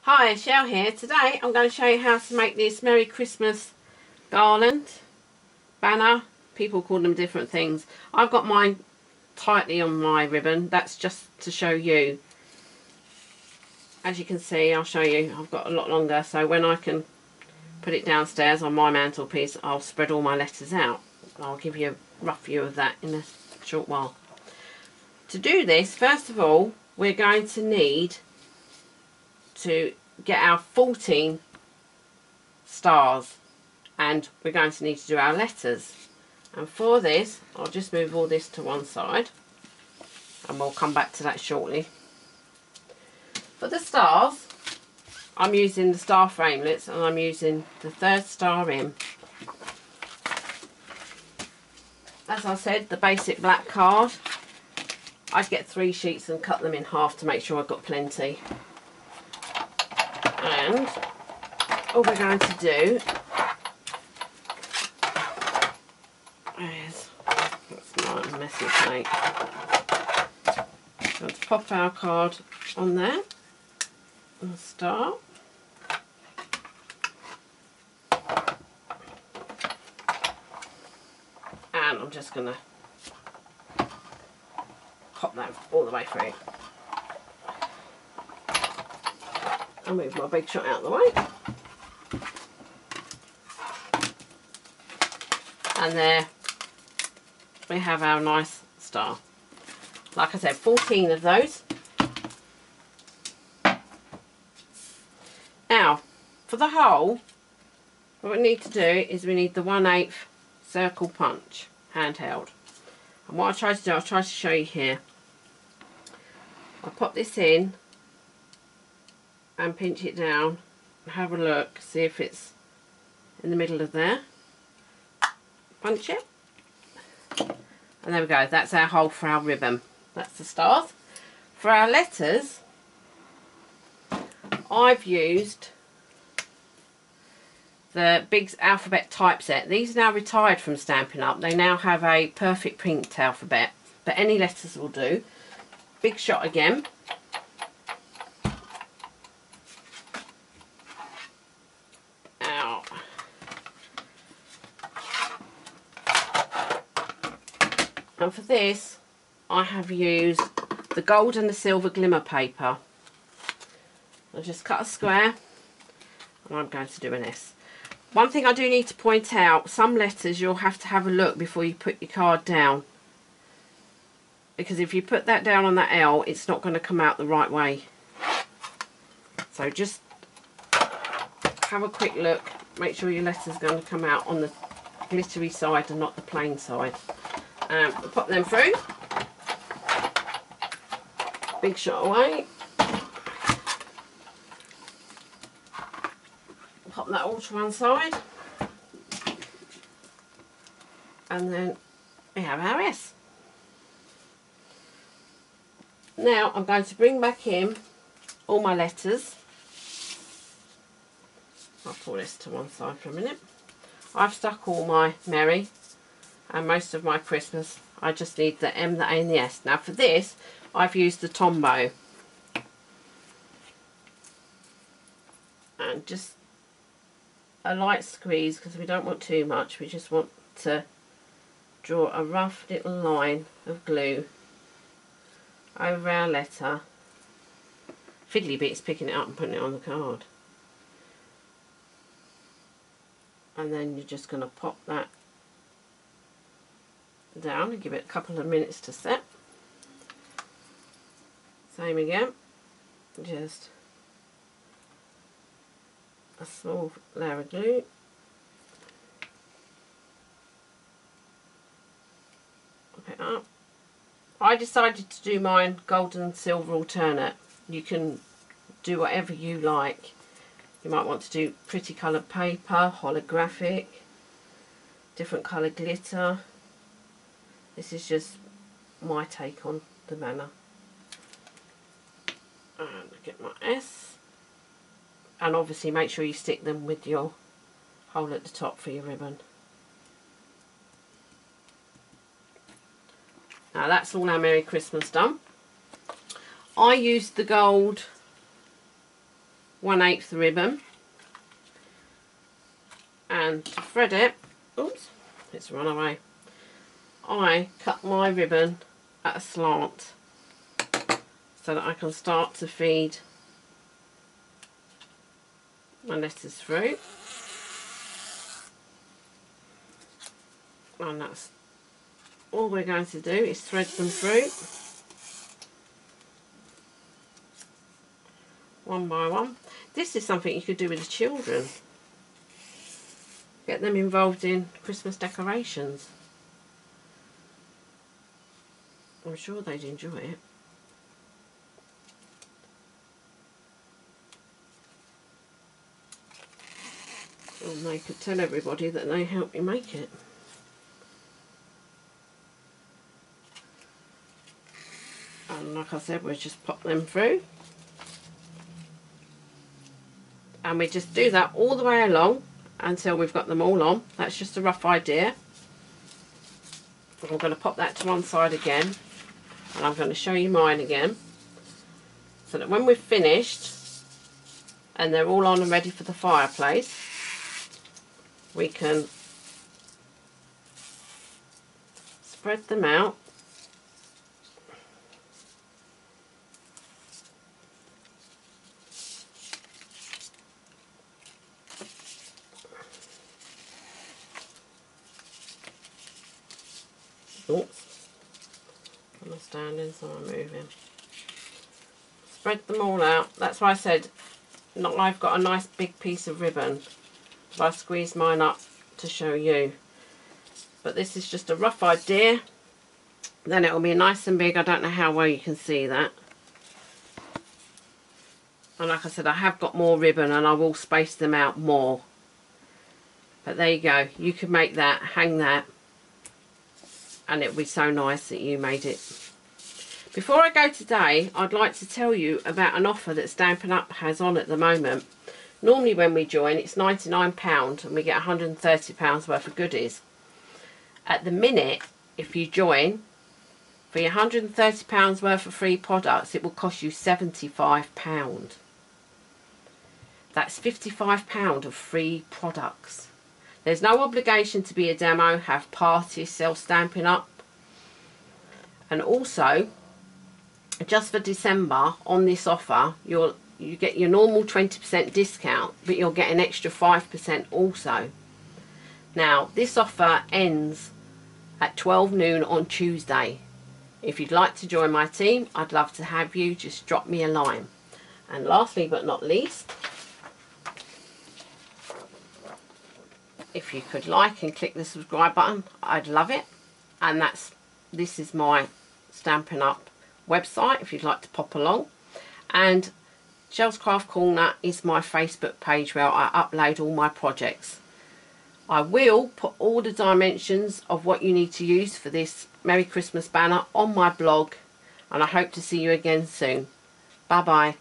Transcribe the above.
Hi, Shell here. Today I'm going to show you how to make this Merry Christmas garland, banner. People call them different things. I've got mine tightly on my ribbon. That's just to show you. As you can see, I'll show you, I've got a lot longer, so when I can put it downstairs on my mantelpiece, I'll spread all my letters out. I'll give you a rough view of that in a short while. To do this, first of all, we're going to need to get our 14 stars, and we're going to need to do our letters. And for this, I'll just move all this to one side and we'll come back to that shortly. For the stars, I'm using the star framelits and I'm using the third star in. As I said, the basic black card, I'd get 3 sheets and cut them in half to make sure I've got plenty. And all we're going to do is, that's my messy plate, going to pop our card on there and start. And I'm just going to pop that all the way through. I'll move my big shot out of the way. And there we have our nice star. Like I said, 14 of those. Now, for the hole, what we need to do is we need the 1/8 circle punch, handheld. And what I try to do, I'll try to show you here. I'll pop this in and pinch it down and have a look, see if it's in the middle of there. Punch it, and there we go. That's our hole for our ribbon. That's the stars. For our letters, I've used the big alphabet typeset. These are now retired from Stampin' Up. They now have a perfect print alphabet, but any letters will do. Big shot again. And for this, I have used the gold and the silver glimmer paper. I'll just cut a square, and I'm going to do an S. One thing I do need to point out, some letters you'll have to have a look before you put your card down. Because if you put that down on that L, it's not going to come out the right way. So just have a quick look, make sure your letter's going to come out on the glittery side and not the plain side. Pop them through. Big shot away. Pop that all to one side. And then we have our S. Now I'm going to bring back in all my letters. I'll pull this to one side for a minute. I've stuck all my Merry and most of my Christmas. I just need the M, the A and the S. Now for this, I've used the Tombow. And just a light squeeze, because we don't want too much. We just want to draw a rough little line of glue over our letter. Fiddly bit's picking it up and putting it on the card. And then you're just going to pop that down and give it a couple of minutes to set. Same again, just a small layer of glue. Pop it up. I decided to do mine gold and silver alternate. You can do whatever you like. You might want to do pretty coloured paper, holographic, different coloured glitter. This is just my take on the banner. And get my S. And obviously make sure you stick them with your hole at the top for your ribbon. Now that's all our Merry Christmas done. I used the gold 1/8 ribbon, and to thread it, oops, it's run away, I cut my ribbon at a slant so that I can start to feed my letters through, and that's all we're going to do, is thread them through one by one. This is something you could do with the children. Get them involved in Christmas decorations. I'm sure they'd enjoy it. And they could tell everybody that they helped me make it. And like I said, we'll just pop them through. And we just do that all the way along until we've got them all on. That's just a rough idea. I'm going to pop that to one side again, and I'm going to show you mine again, so that when we've finished and they're all on and ready for the fireplace, we can spread them out oops, I'm standing so I'm moving. Spread them all out. That's why I said, not I've got a nice big piece of ribbon, but I squeezed mine up to show you. But this is just a rough idea. Then it will be nice and big. I don't know how well you can see that. And like I said, I have got more ribbon and I will space them out more. But there you go. You can make that, hang that, and it'll be so nice that you made it. Before I go today, I'd like to tell you about an offer that Stampin' Up has on at the moment. Normally when we join, it's £99 and we get £130 worth of goodies. At the minute, if you join, for your £130 worth of free products, it will cost you £75. That's £55 of free products. There's no obligation to be a demo, have parties, sell Stampin' Up. And also, just for December, on this offer, you get your normal 20% discount, but you'll get an extra 5% also. Now, this offer ends at 12 noon on Tuesday. If you'd like to join my team, I'd love to have you. Just drop me a line. And lastly but not least, if you could like and click the subscribe button, I'd love it. And this is my Stampin' Up website if you'd like to pop along. And Shell's Craft Corner is my Facebook page where I upload all my projects. I will put all the dimensions of what you need to use for this Merry Christmas banner on my blog, and I hope to see you again soon. Bye bye.